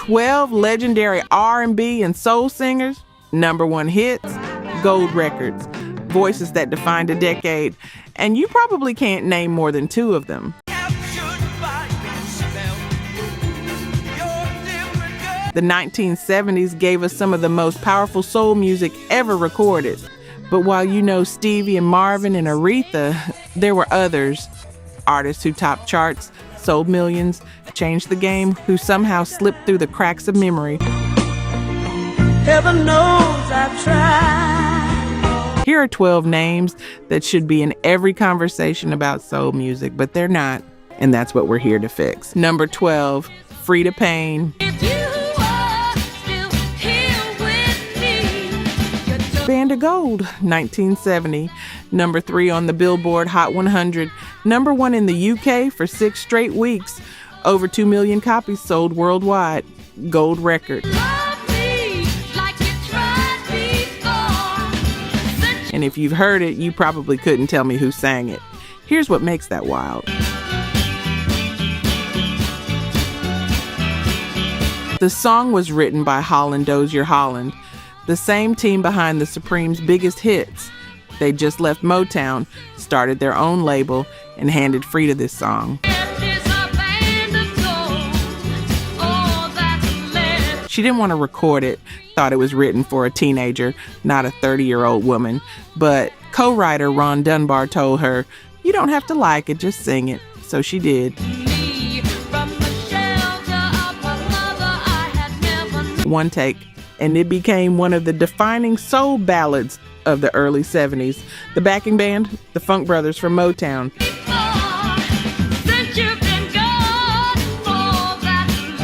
12 legendary R&B and soul singers, #1 hits, gold records, voices that defined a decade, and you probably can't name more than 2 of them. The 1970s gave us some of the most powerful soul music ever recorded. But while you know Stevie and Marvin and Aretha, there were others. Artists who topped charts, sold millions, changed the game, who somehow slipped through the cracks of memory. Heaven knows I've tried. Here are 12 names that should be in every conversation about soul music, but they're not. And that's what we're here to fix. Number 12, Freda Payne. Band of Gold, 1970. Number 3 on the Billboard Hot 100. #1 in the UK for 6 straight weeks. Over 2 million copies sold worldwide. Gold record. And if you've heard it, you probably couldn't tell me who sang it. Here's what makes that wild. The song was written by Holland Dozier Holland, the same team behind the Supremes' biggest hits. They just left Motown, started their own label, and handed Freda this song. She didn't want to record it, thought it was written for a teenager, not a 30-year-old woman. But co-writer Ron Dunbar told her, "You don't have to like it, just sing it." So she did. One take, and it became one of the defining soul ballads of the early 70s. The backing band, the Funk Brothers from Motown.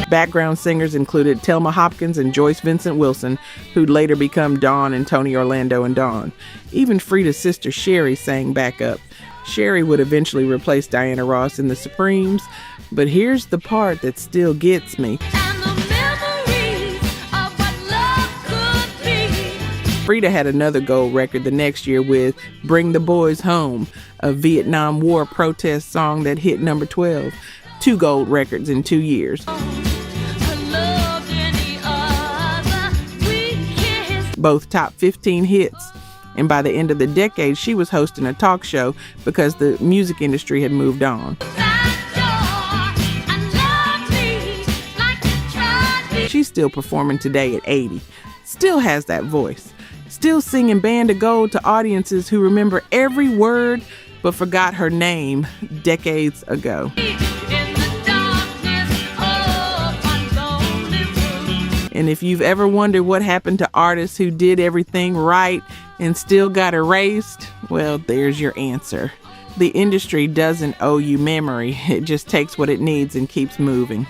Background singers included Thelma Hopkins and Joyce Vincent Wilson, who'd later become Dawn and Tony Orlando and Dawn. Even Freda's sister Sherry sang backup. Sherry would eventually replace Diana Ross in the Supremes, but here's the part that still gets me. Freda had another gold record the next year with Bring the Boys Home, a Vietnam War protest song that hit number 12. 2 gold records in 2 years. Both top 15 hits. And by the end of the decade, she was hosting a talk show because the music industry had moved on. She's still performing today at 80. Still has that voice. Still singing Band of Gold to audiences who remember every word but forgot her name decades ago. And if you've ever wondered what happened to artists who did everything right and still got erased, well, there's your answer. The industry doesn't owe you memory. It just takes what it needs and keeps moving.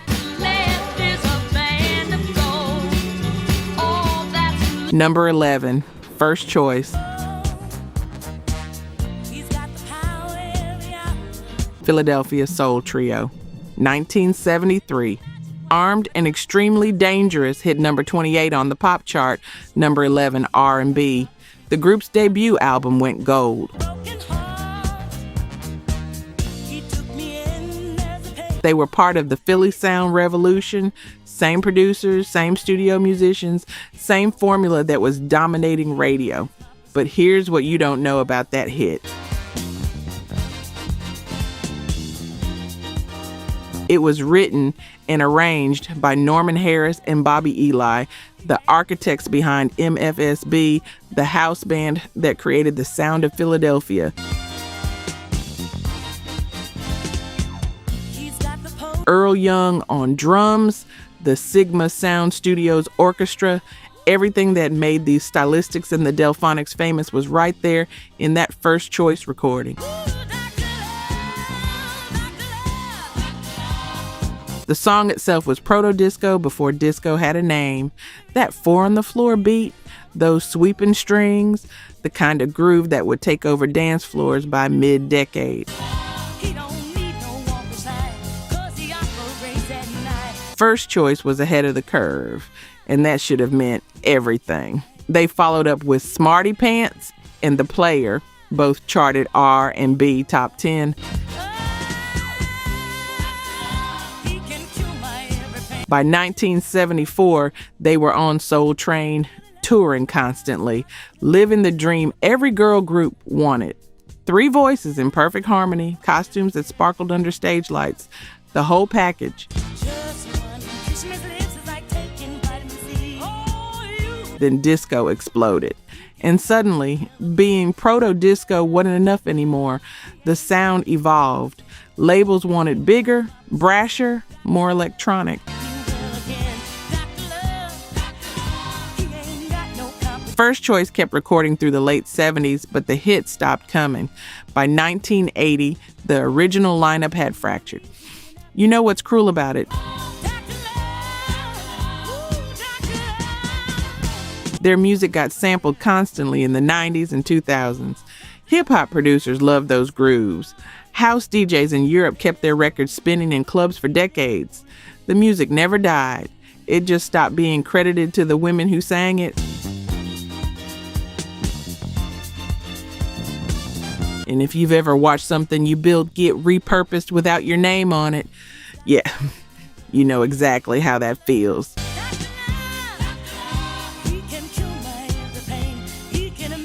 Number 11, first choice. Philadelphia Soul Trio, 1973. Armed and Extremely Dangerous hit number 28 on the pop chart, number 11 R&B. The group's debut album went gold. They were part of the Philly sound revolution. Same producers, same studio musicians, same formula that was dominating radio. But here's what you don't know about that hit. It was written and arranged by Norman Harris and Bobby Eli, the architects behind MFSB, the house band that created the sound of Philadelphia. Earl Young on drums, the Sigma Sound Studios Orchestra, everything that made the Stylistics and the Delphonics famous was right there in that first choice recording. The song itself was proto-disco before disco had a name. That 4 on the floor beat, those sweeping strings, the kind of groove that would take over dance floors by mid-decade. First choice was ahead of the curve, and that should have meant everything. They followed up with Smarty Pants and The Player, both charted R and B top 10. By 1974, they were on Soul Train, touring constantly, living the dream every girl group wanted. 3 voices in perfect harmony, costumes that sparkled under stage lights, the whole package. Then disco exploded. And suddenly, being proto-disco wasn't enough anymore. The sound evolved. Labels wanted bigger, brasher, more electronic. First Choice kept recording through the late 70s, but the hits stopped coming. By 1980, the original lineup had fractured. You know what's cruel about it? Their music got sampled constantly in the 90s and 2000s. Hip-hop producers loved those grooves. House DJs in Europe kept their records spinning in clubs for decades. The music never died. It just stopped being credited to the women who sang it. And if you've ever watched something you built get repurposed without your name on it, yeah, you know exactly how that feels.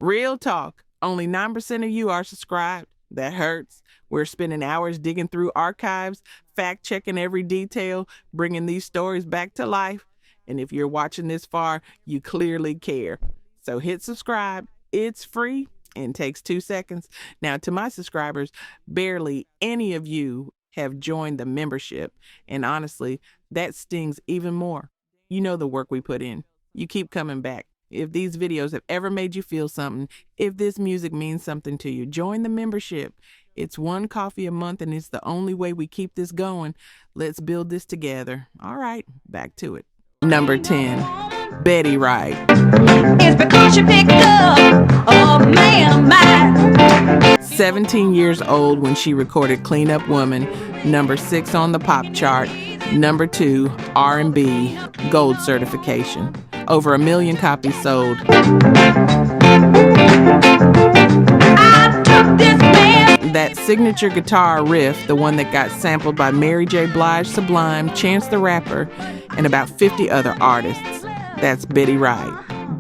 Real talk, only 9% of you are subscribed. That hurts. We're spending hours digging through archives, fact-checking every detail, bringing these stories back to life. And if you're watching this far, you clearly care. So hit subscribe. It's free and takes 2 seconds. Now, to my subscribers, barely any of you have joined the membership. And honestly, that stings even more. You know the work we put in. You keep coming back. If these videos have ever made you feel something, if this music means something to you, join the membership. It's $1 coffee a month, and it's the only way we keep this going. Let's build this together. All right, back to it. Number 10, Betty Wright. It's because you picked up a man of mine. 17 years old when she recorded Clean Up Woman, number 6 on the pop chart, number 2 R&B, gold certification. Over 1 million copies sold. That signature guitar riff, the one that got sampled by Mary J. Blige, Sublime, Chance the Rapper, and about 50 other artists. That's Betty Wright.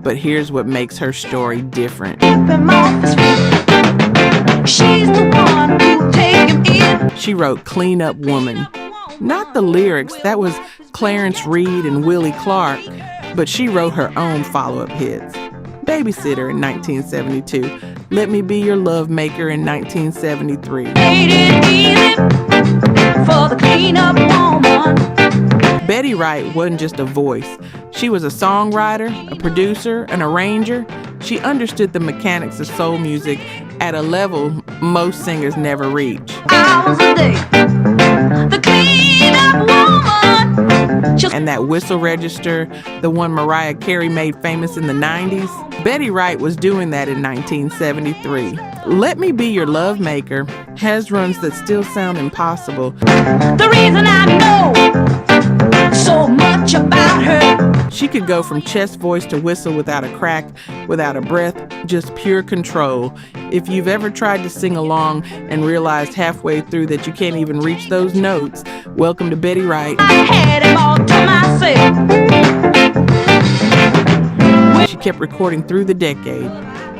But here's what makes her story different. She's the one who take him in. She wrote Clean Up Woman. Not the lyrics, that was Clarence Reed and Willie Clark, but she wrote her own follow-up hits. Babysitter in 1972, Let Me Be Your Love Maker in 1973. For the clean up woman. Betty Wright wasn't just a voice. She was a songwriter, a producer, an arranger. She understood the mechanics of soul music at a level most singers never reach. Hours a day, the clean up woman. And that whistle register, the one Mariah Carey made famous in the 90s, Betty Wright was doing that in 1973. Let Me Be Your Love Maker has runs that still sound impossible. The reason I know so much about her. She could go from chest voice to whistle without a crack, without a breath, just pure control. If you've ever tried to sing along and realized halfway through that you can't even reach those notes, welcome to Betty Wright. I had him all to myself. She kept recording through the decade.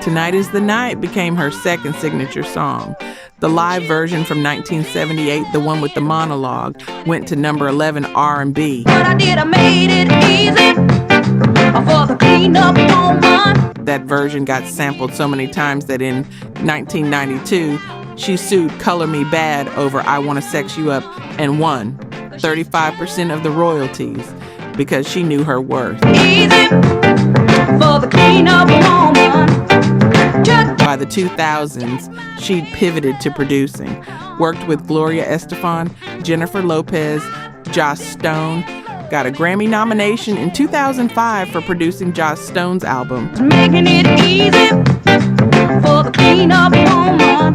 Tonight Is the Night became her second signature song. The live version from 1978, the one with the monologue, went to number 11 R&B. What I did, I made it easy for the clean-up woman. That version got sampled so many times that in 1992, she sued Color Me Bad over I Wanna Sex You Up and won 35% of the royalties because she knew her worth. Easy for the clean-up woman. By the 2000s, she'd pivoted to producing, worked with Gloria Estefan, Jennifer Lopez, Joss Stone, got a Grammy nomination in 2005 for producing Joss Stone's album. Making it easy for the clean-up woman.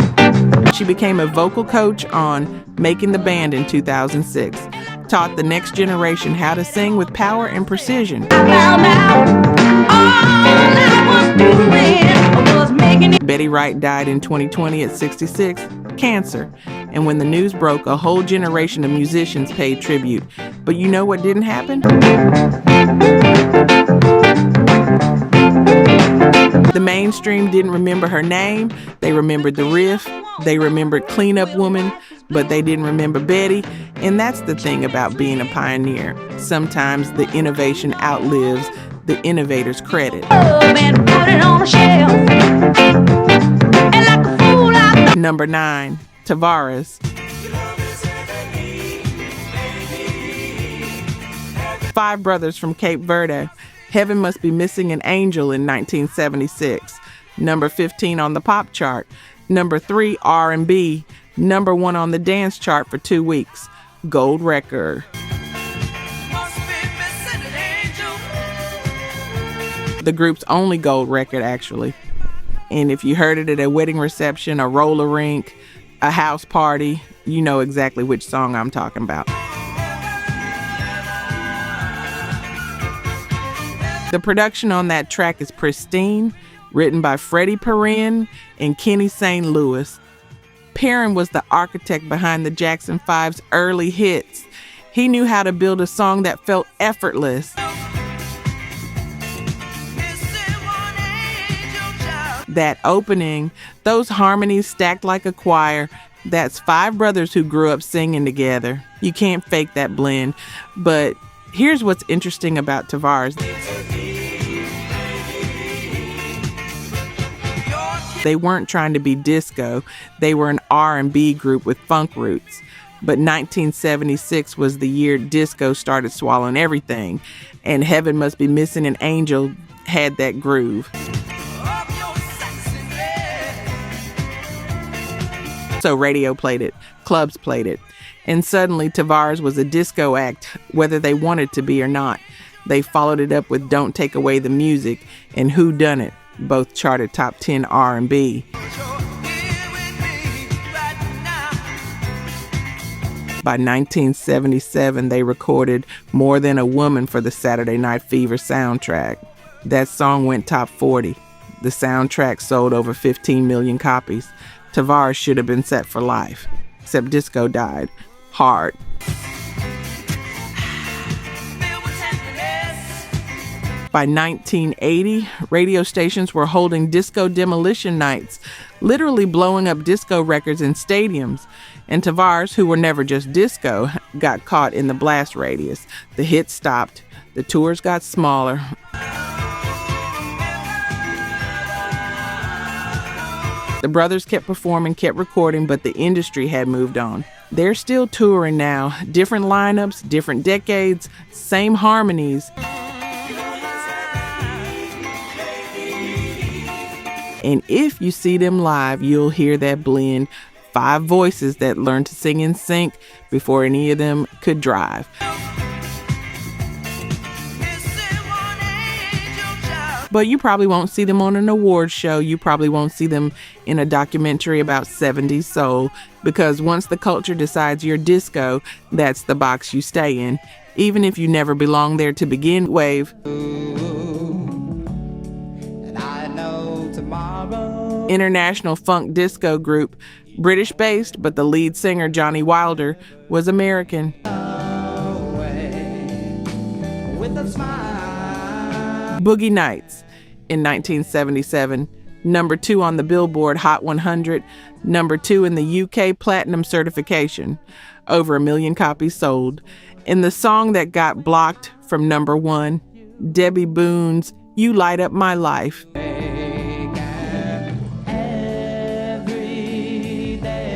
She became a vocal coach on Making the Band in 2006, taught the next generation how to sing with power and precision. Betty Wright died in 2020 at 66, cancer. And when the news broke, a whole generation of musicians paid tribute. But you know what didn't happen? The mainstream didn't remember her name. They remembered the riff. They remembered Cleanup Woman, but they didn't remember Betty. And that's the thing about being a pioneer. Sometimes the innovation outlives the innovator's credit. Number 9, Tavares. Five Brothers from Cape Verde. Heaven Must Be Missing an Angel in 1976. Number 15 on the pop chart. Number 3, R&B. Number 1 on the dance chart for 2 weeks. Gold record. The group's only gold record, actually. And if you heard it at a wedding reception, a roller rink, a house party, you know exactly which song I'm talking about. The production on that track is pristine, written by Freda Payne and Kenny St. Louis. Perrin was the architect behind the Jackson 5's early hits. He knew how to build a song that felt effortless. That opening, those harmonies stacked like a choir, that's five brothers who grew up singing together. You can't fake that blend. But here's what's interesting about Tavares. They weren't trying to be disco. They were an R&B group with funk roots. But 1976 was the year disco started swallowing everything, and Heaven Must Be Missing an Angel had that groove. So radio played it, clubs played it, and suddenly Tavares was a disco act, whether they wanted to be or not. They followed it up with Don't Take Away the Music and Who Done It, both charted top 10 R&B. By 1977, they recorded More Than a Woman for the Saturday Night Fever soundtrack. That song went top 40. The soundtrack sold over 15 million copies. Tavares should have been set for life, except disco died hard. By 1980, radio stations were holding disco demolition nights, literally blowing up disco records in stadiums. And Tavares, who were never just disco, got caught in the blast radius. The hits stopped. The tours got smaller. The brothers kept performing, kept recording, but the industry had moved on. They're still touring now. Different lineups, different decades, same harmonies. And if you see them live, you'll hear that blend. Five voices that learned to sing in sync before any of them could drive. But you probably won't see them on an awards show. You probably won't see them in a documentary about 70s soul, because once the culture decides you're disco, that's the box you stay in, even if you never belonged there to begin with. International funk disco group, British-based, but the lead singer, Johnny Wilder, was American. Boogie Nights in 1977, number 2 on the Billboard Hot 100, number 2 in the UK Platinum certification, over 1 million copies sold. And the song that got blocked from number 1, Debbie Boone's You Light Up My Life.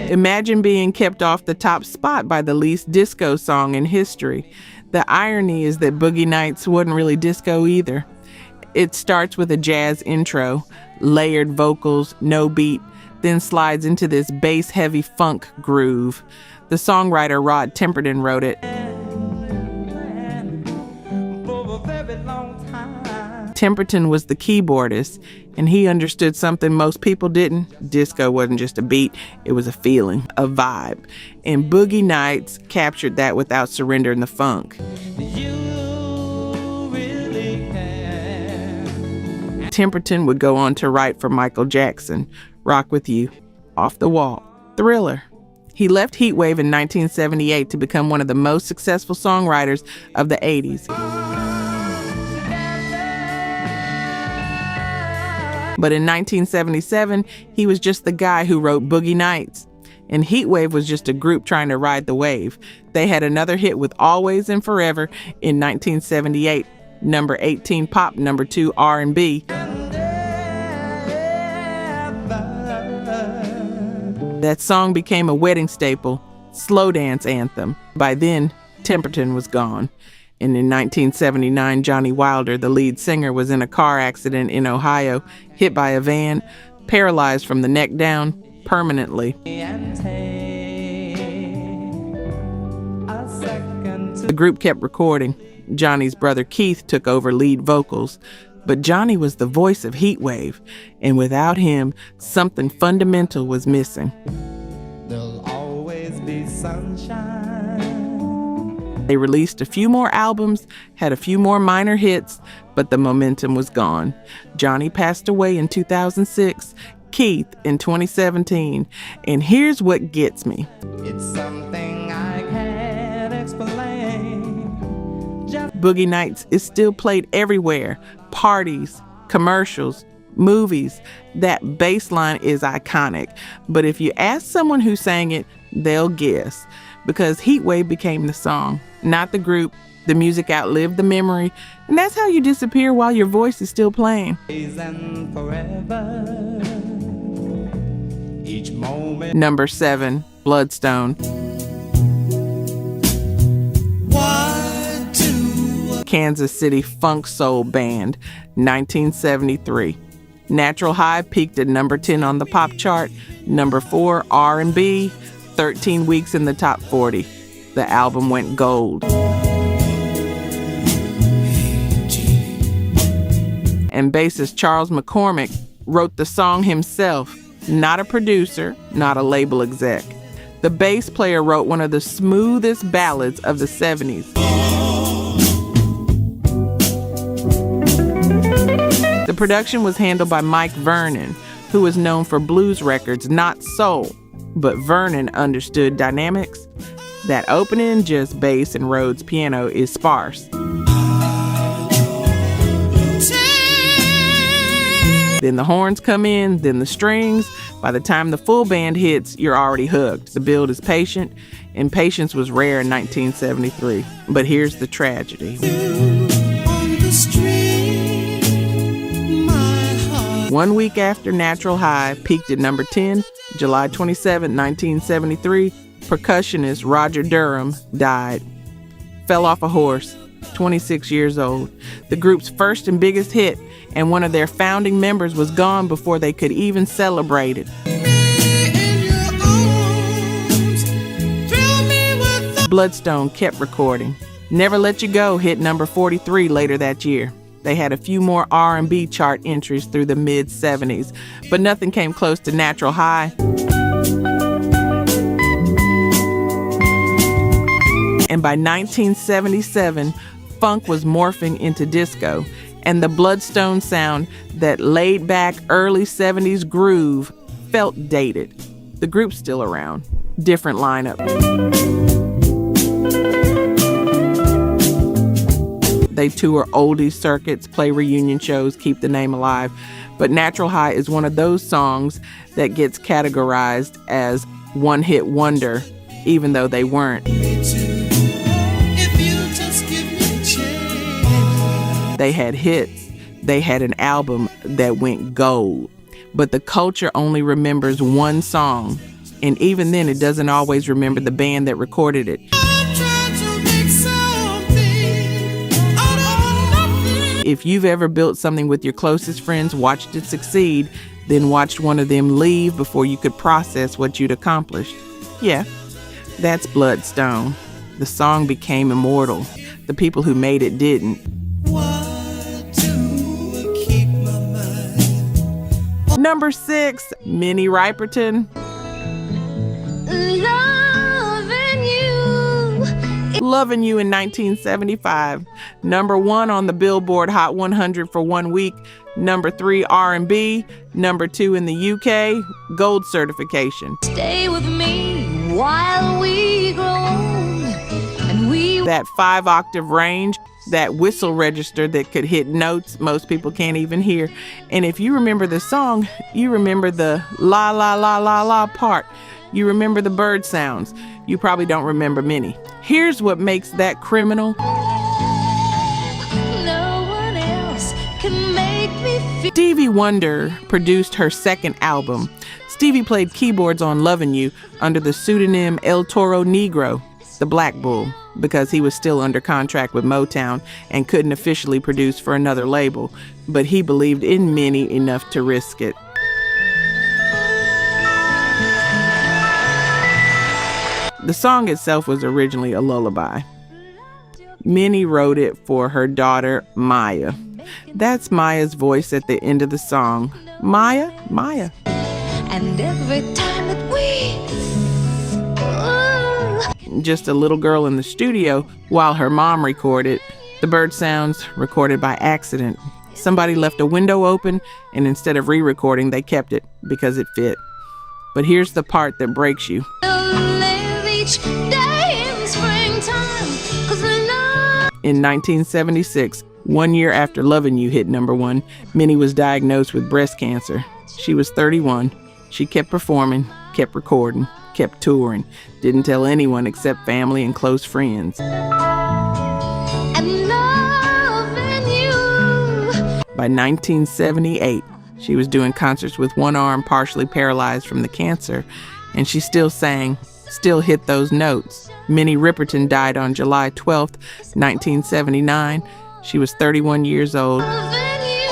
Imagine being kept off the top spot by the least disco song in history. The irony is that Boogie Nights wasn't really disco either. It starts with a jazz intro, layered vocals, no beat, then slides into this bass-heavy funk groove. The songwriter Rod Temperton wrote it. Temperton was the keyboardist, and he understood something most people didn't. Disco wasn't just a beat, it was a feeling, a vibe. And Boogie Nights captured that without surrendering the funk. Temperton would go on to write for Michael Jackson, Rock With You, Off the Wall, Thriller. He left Heatwave in 1978 to become one of the most successful songwriters of the 80s. But in 1977, he was just the guy who wrote Boogie Nights. And Heatwave was just a group trying to ride the wave. They had another hit with Always and Forever in 1978, number 18 pop, number 2 R&B. That song became a wedding staple, slow dance anthem. By then, Temperton was gone. And in 1979, Johnny Wilder, the lead singer, was in a car accident in Ohio, hit by a van, paralyzed from the neck down permanently. The group kept recording. Johnny's brother Keith took over lead vocals. But Johnny was the voice of Heatwave, and without him, something fundamental was missing. There'll always be sunshine. They released a few more albums, had a few more minor hits, but the momentum was gone. Johnny passed away in 2006, Keith in 2017, and here's what gets me. It's something I can't explain. Boogie Nights is still played everywhere. Parties, commercials, movies. That bass line is iconic. But if you ask someone who sang it, they'll guess. Because Heatwave became the song, not the group. The music outlived the memory. And that's how you disappear while your voice is still playing. Each moment. Number 7, Bloodstone. Kansas City funk soul band, 1973. Natural High peaked at number 10 on the pop chart, number 4 R&B, 13 weeks in the top 40. The album went gold. And bassist Charles McCormick wrote the song himself, not a producer, not a label exec. The bass player wrote one of the smoothest ballads of the 70s. The production was handled by Mike Vernon, who was known for blues records, not soul. But Vernon understood dynamics. That opening, just bass and Rhodes piano, is sparse. Then the horns come in, then the strings. By the time the full band hits, you're already hooked. The build is patient, and patience was rare in 1973. But here's the tragedy. One week after Natural High peaked at number 10, July 27, 1973, percussionist Roger Durham died. Fell off a horse, 26 years old. The group's first and biggest hit, and one of their founding members was gone before they could even celebrate it. Bloodstone kept recording. Never Let You Go hit number 43 later that year. They had a few more R&B chart entries through the mid-70s, but nothing came close to Natural High. And by 1977, funk was morphing into disco, and the Bloodstone sound, that laid-back early 70s groove, felt dated. The group's still around. Different lineup. They tour oldies circuits, play reunion shows, keep the name alive. But Natural High is one of those songs that gets categorized as one-hit wonder, even though they weren't. They had hits. They had an album that went gold. But the culture only remembers one song. And even then, it doesn't always remember the band that recorded it. If you've ever built something with your closest friends, watched it succeed, then watched one of them leave before you could process what you'd accomplished. Yeah, that's Bloodstone. The song became immortal. The people who made it didn't. Number 6, Minnie Riperton. Lovin You in 1975. Number 1 on the Billboard Hot 100 for 1 week. Number 3 R&B. Number 2 in the UK. Gold certification. Stay with me while we grow old and we That 5-octave range, that whistle register that could hit notes most people can't even hear. And if you remember the song, you remember the la la la la la part. You remember the bird sounds. You probably don't remember Minnie. Here's what makes that criminal. no one else can make me feel. Stevie Wonder produced her second album. Stevie played keyboards on Lovin You under the pseudonym El Toro Negro, the Black Bull, because he was still under contract with Motown and couldn't officially produce for another label, but he believed in Minnie enough to risk it. The song itself was originally a lullaby. Minnie wrote it for her daughter, Maya. That's Maya's voice at the end of the song. Maya, Maya. And every time that we Just a little girl in the studio while her mom recorded. The bird sounds recorded by accident. Somebody left a window open, and instead of re-recording, they kept it because it fit. But here's the part that breaks you. live each day in springtime, 'cause love In 1976, 1 year after Lovin' You hit number one, Minnie was diagnosed with breast cancer. She was 31. She kept performing, kept recording, kept touring, didn't tell anyone except family and close friends. and loving you. By 1978, she was doing concerts with one arm partially paralyzed from the cancer, and she still sang, still hit those notes. Minnie Riperton died on July 12th, 1979. She was 31 years old. Loving you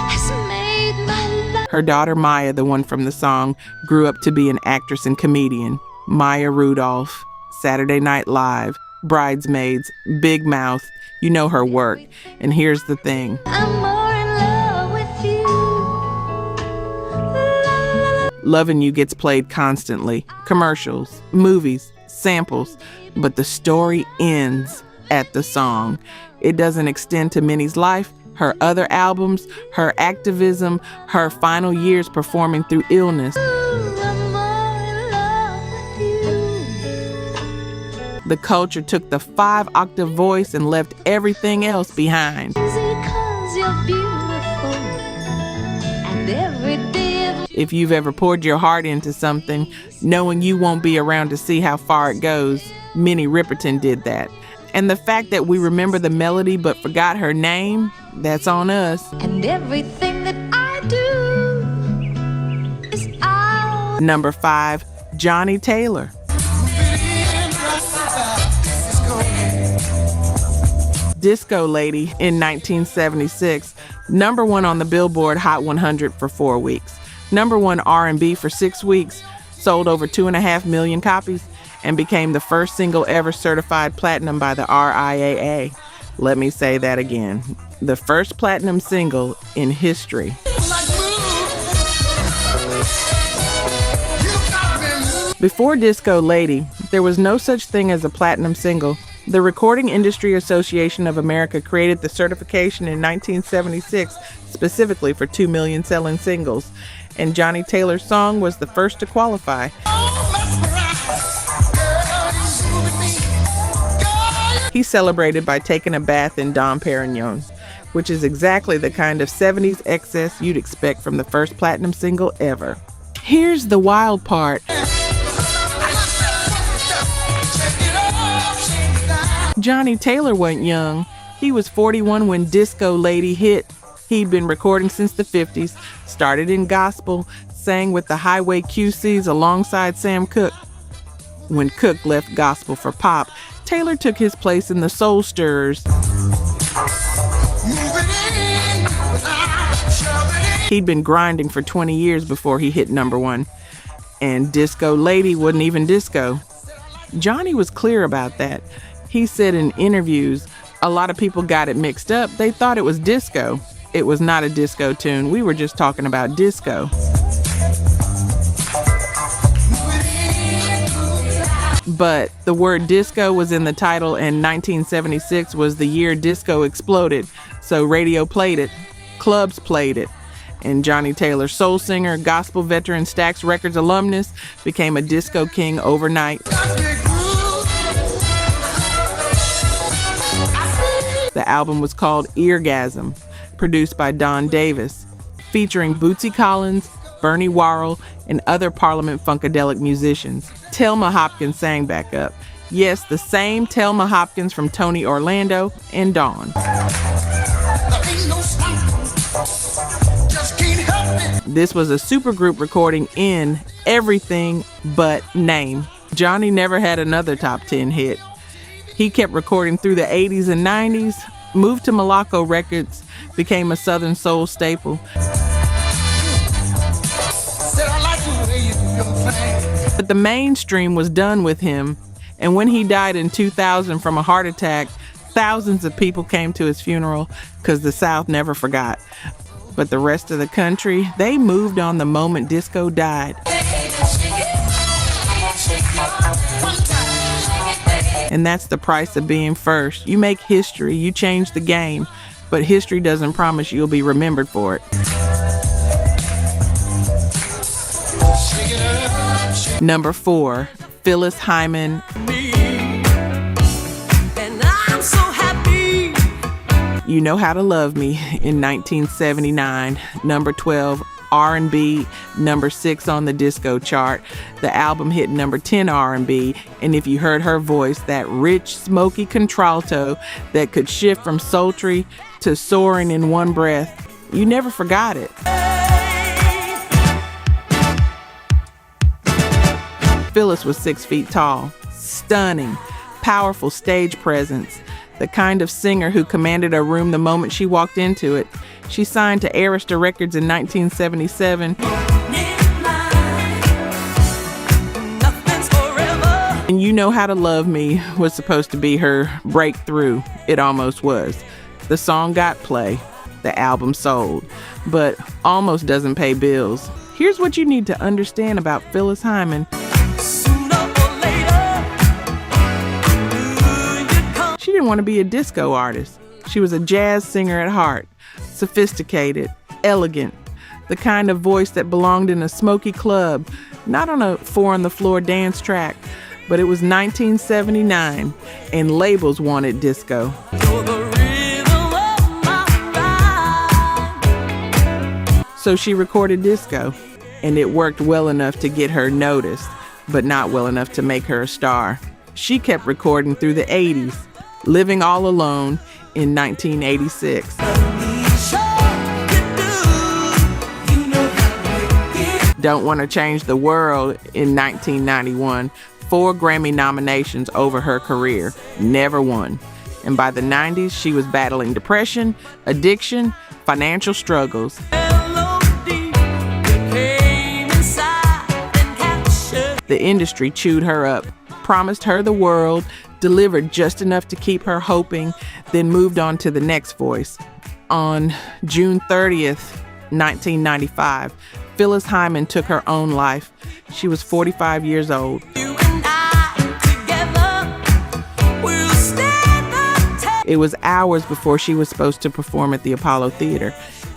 has made my life. Her daughter Maya, the one from the song, grew up to be an actress and comedian. Maya Rudolph, Saturday Night Live, Bridesmaids, Big Mouth. You know her work. And here's the thing. I'm more in love with you. Lovin' You gets played constantly. Commercials, movies, samples. But the story ends at the song. It doesn't extend to Minnie's life, her other albums, her activism, her final years performing through illness. I'm more in love with you. The culture took the 5-octave voice and left everything else behind. Is it 'cause you're beautiful? And every day of If you've ever poured your heart into something, knowing you won't be around to see how far it goes, Minnie Riperton did that. And the fact that we remember the melody but forgot her name, that's on us. and everything that I do is out. Number 5, Johnnie Taylor. Disco Lady in 1976, number 1 on the Billboard Hot 100 for 4 weeks. Number 1 R&B for 6 weeks, sold over 2.5 million copies, and became the first single ever certified platinum by the RIAA. Let me say that again. The first platinum single in history. Before Disco Lady, there was no such thing as a platinum single. The Recording Industry Association of America created the certification in 1976 specifically for 2 million selling singles, and Johnnie Taylor's song was the first to qualify. He celebrated by taking a bath in Dom Perignon, which is exactly the kind of 70s excess you'd expect from the first platinum single ever. Here's the wild part. Johnnie Taylor wasn't young. He was 41 when Disco Lady hit. He'd been recording since the 50s, started in gospel, sang with the Highway QCs alongside Sam Cooke. When Cooke left gospel for pop, Taylor took his place in the Soul Stirrers. He'd been grinding for 20 years before he hit number 1. And Disco Lady wasn't even disco. Johnnie was clear about that. He said in interviews, a lot of people got it mixed up. They thought it was disco. It was not a disco tune. We were just talking about disco. But the word disco was in the title, and 1976 was the year disco exploded. So radio played it, clubs played it. And Johnnie Taylor, soul singer, gospel veteran, Stax Records alumnus, became a disco king overnight. The album was called Eargasm, produced by Don Davis, featuring Bootsy Collins, Bernie Worrell, and other Parliament Funkadelic musicians. Thelma Hopkins sang backup. Yes, the same Thelma Hopkins from Tony Orlando and Dawn. This was a supergroup recording in everything but name. Johnny never had another top 10 hit. He kept recording through the 80s and 90s, moved to Malaco Records, became a Southern soul staple. But the mainstream was done with him, and when he died in 2000 from a heart attack, thousands of people came to his funeral because the South never forgot. But the rest of the country, they moved on the moment disco died. And that's the price of being first. You make history, you change the game, but history doesn't promise you'll be remembered for it. Number 4, Phyllis Hyman. You Know How to Love Me in 1979, number 12 R&B, number 6 on the disco chart. The album hit number 10 R&B, and if you heard her voice, that rich, smoky contralto that could shift from sultry to soaring in one breath, you never forgot it. Phyllis was 6 feet tall, stunning, powerful stage presence, the kind of singer who commanded a room the moment she walked into it. She signed to Arista Records in 1977. And You Know How to Love Me was supposed to be her breakthrough. It almost was. The song got play, the album sold, but almost doesn't pay bills. Here's what you need to understand about Phyllis Hyman. She didn't want to be a disco artist. She was a jazz singer at heart, sophisticated, elegant, the kind of voice that belonged in a smoky club, not on a 4-on-the-floor dance track. But it was 1979, and labels wanted disco. So she recorded disco, and it worked well enough to get her noticed, but not well enough to make her a star. She kept recording through the 80s, Living All Alone in 1986. Don't Want to Change the World in 1991. 4 Grammy nominations over her career, never won. And by the 90s, she was battling depression, addiction, financial struggles. The industry chewed her up, promised her the world, delivered just enough to keep her hoping, then moved on to the next voice. On June 30th, 1995, Phyllis Hyman took her own life. She was 45 years old. It was hours before she was supposed to perform at the Apollo Theater,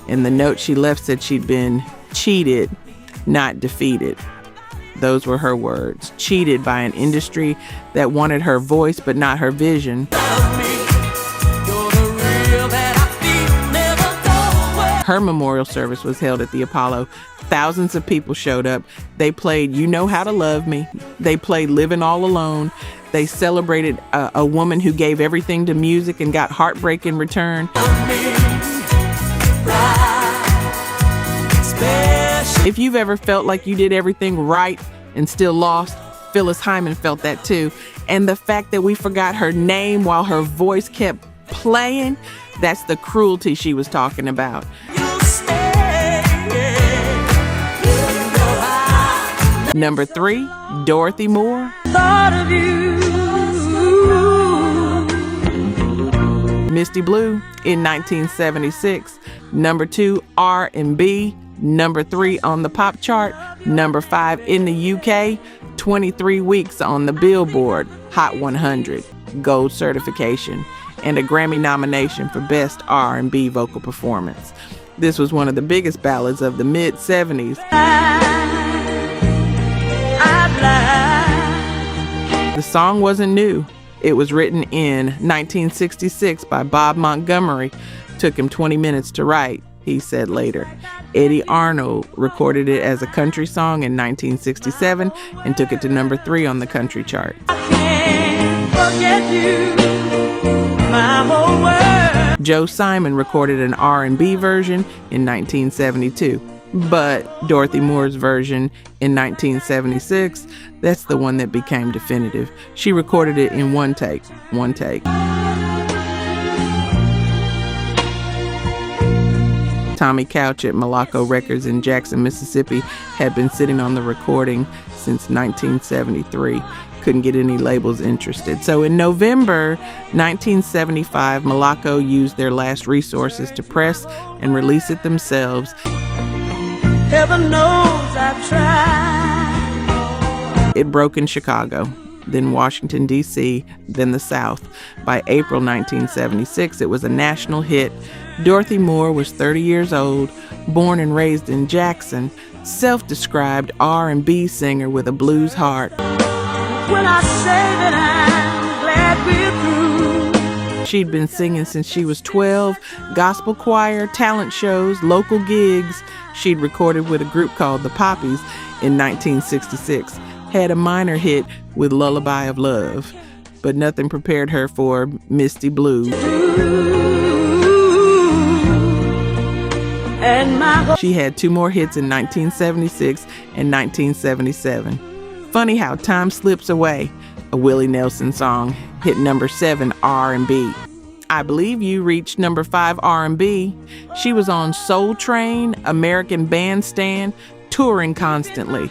and the note she left said she'd been cheated, not defeated. Those were her words. Cheated by an industry that wanted her voice but not her vision. Her memorial service was held at the Apollo. Thousands of people showed up. They played You Know How to Love Me. They played Living All Alone. They celebrated a woman who gave everything to music and got heartbreak in return. If you've ever felt like you did everything right and still lost, Phyllis Hyman felt that too. And the fact that we forgot her name while her voice kept playing, that's the cruelty she was talking about. Number 3, Dorothy Moore. Thought of you. Misty Blue in 1976. Number 2, R&B. Number 3 on the pop chart. Number 5 in the UK. 23 weeks on the Billboard Hot 100. Gold certification. And a Grammy nomination for Best R&B Vocal Performance. This was one of the biggest ballads of the mid-70s. The song wasn't new. It was written in 1966 by Bob Montgomery. Took him 20 minutes to write, he said later. Eddie Arnold recorded it as a country song in 1967 and took it to number 3 on the country chart. I can't forget you, my whole world. Joe Simon recorded an R&B version in 1972, but Dorothy Moore's version in 1976, that's the one that became definitive. She recorded it in one take. Tommy Couch at Malaco Records in Jackson, Mississippi had been sitting on the recording since 1973. Couldn't get any labels interested. So in November 1975, Malaco used their last resources to press and release it themselves. Heaven knows I've tried. It broke in Chicago, then Washington, D.C., then the South. By April 1976, it was a national hit. Dorothy Moore was 30 years old, born and raised in Jackson, self-described R&B singer with a blues heart. When I say that I'm glad we're through. She'd been singing since she was 12, gospel choir, talent shows, local gigs. She'd recorded with a group called the Poppies in 1966. Had a minor hit with Lullaby of Love, but nothing prepared her for Misty Blue. She had 2 more hits in 1976 and 1977. Funny how time slips away. A Willie Nelson song hit number 7 R&B. I Believe You reached number 5 R&B. She was on Soul Train, American Bandstand, touring constantly.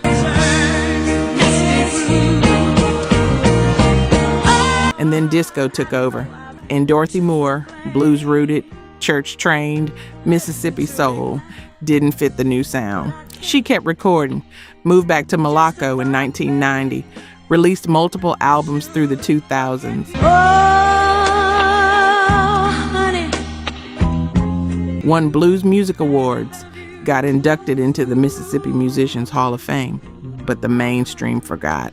And then disco took over. And Dorothy Moore, blues-rooted, church-trained, Mississippi soul, didn't fit the new sound. She kept recording, moved back to Malaco in 1990, released multiple albums through the 2000s. Oh, honey. Won Blues Music Awards, got inducted into the Mississippi Musicians Hall of Fame, but the mainstream forgot.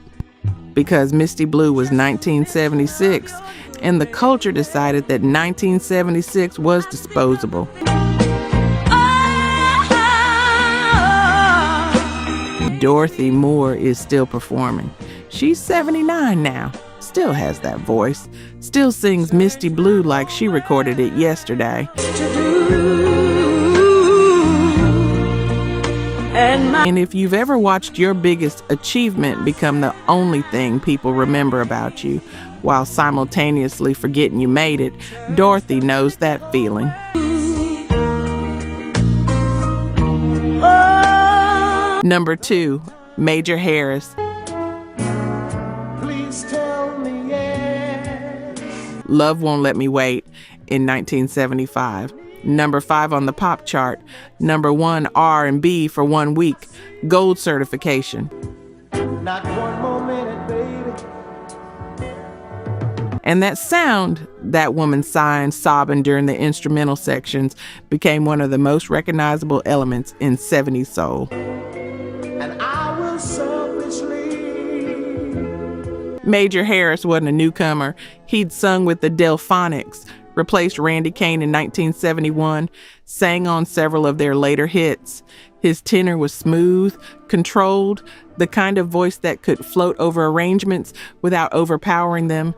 Because Misty Blue was 1976, and the culture decided that 1976 was disposable. Dorothy Moore is still performing. She's 79 now, still has that voice, still sings Misty Blue like she recorded it yesterday. And if you've ever watched your biggest achievement become the only thing people remember about you, while simultaneously forgetting you made it, Dorothy knows that feeling. Number 2, Major Harris. Please tell me yes. Love Won't Let Me Wait in 1975. Number 5 on the pop chart. Number 1 R&B for 1 week. Gold certification. Not one more minute, baby. And that sound that woman signed, sobbing during the instrumental sections, became one of the most recognizable elements in 70s soul. And I will selfishly. Major Harris wasn't a newcomer. He'd sung with the Delphonics, replaced Randy Kane in 1971, sang on several of their later hits. His tenor was smooth, controlled, the kind of voice that could float over arrangements without overpowering them.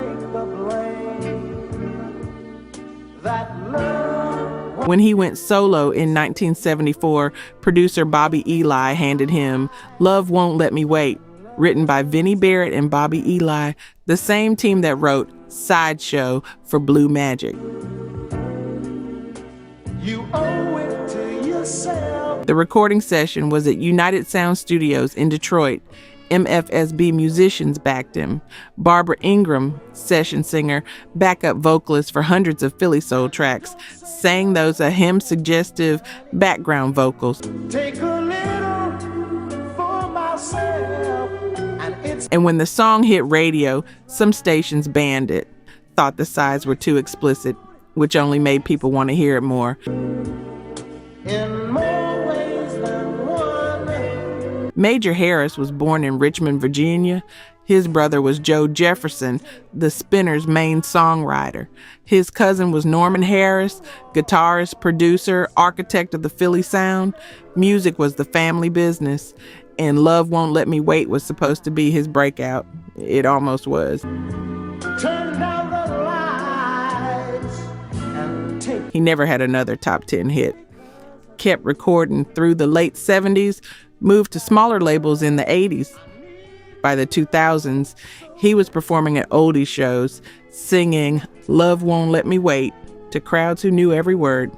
When he went solo in 1974, producer Bobby Eli handed him Love Won't Let Me Wait, written by Vinnie Barrett and Bobby Eli, the same team that wrote Sideshow for Blue Magic. You owe it to yourself. The recording session was at United Sound Studios in Detroit. MFSB musicians backed him. Barbara Ingram, session singer, backup vocalist for hundreds of Philly soul tracks, sang those hymn-suggestive background vocals. Take a little for myself. And when the song hit radio, some stations banned it, thought the sides were too explicit, which only made people want to hear it more. in more ways than one. Major Harris was born in Richmond, Virginia. His brother was Joe Jefferson, the Spinners' main songwriter. His cousin was Norman Harris, guitarist, producer, architect of the Philly sound. Music was the family business, and Love Won't Let Me Wait was supposed to be his breakout. It almost was. Turn down the lights and take. He never had another top 10 hit. Kept recording through the late 70s, moved to smaller labels in the 80s. By the 2000s, he was performing at oldie shows, singing Love Won't Let Me Wait to crowds who knew every word.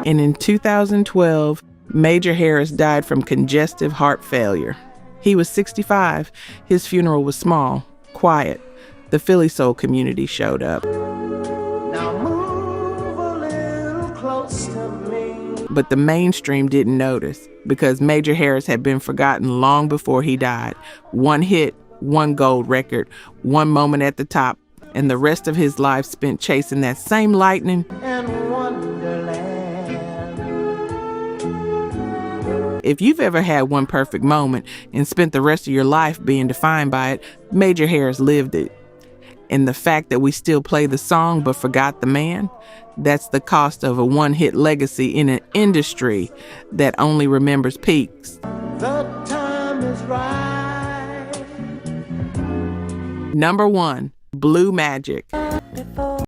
And in 2012, Major Harris died from congestive heart failure. He was 65. His funeral was small, quiet. The Philly soul community showed up. Now move a little close to me. But the mainstream didn't notice because Major Harris had been forgotten long before he died. One hit, one gold record, one moment at the top, and the rest of his life spent chasing that same lightning. And Wonderland. If you've ever had one perfect moment and spent the rest of your life being defined by it, Major Harris lived it. And the fact that we still play the song but forgot the man, that's the cost of a one-hit legacy in an industry that only remembers peaks. The time is right. Number 1, Blue Magic.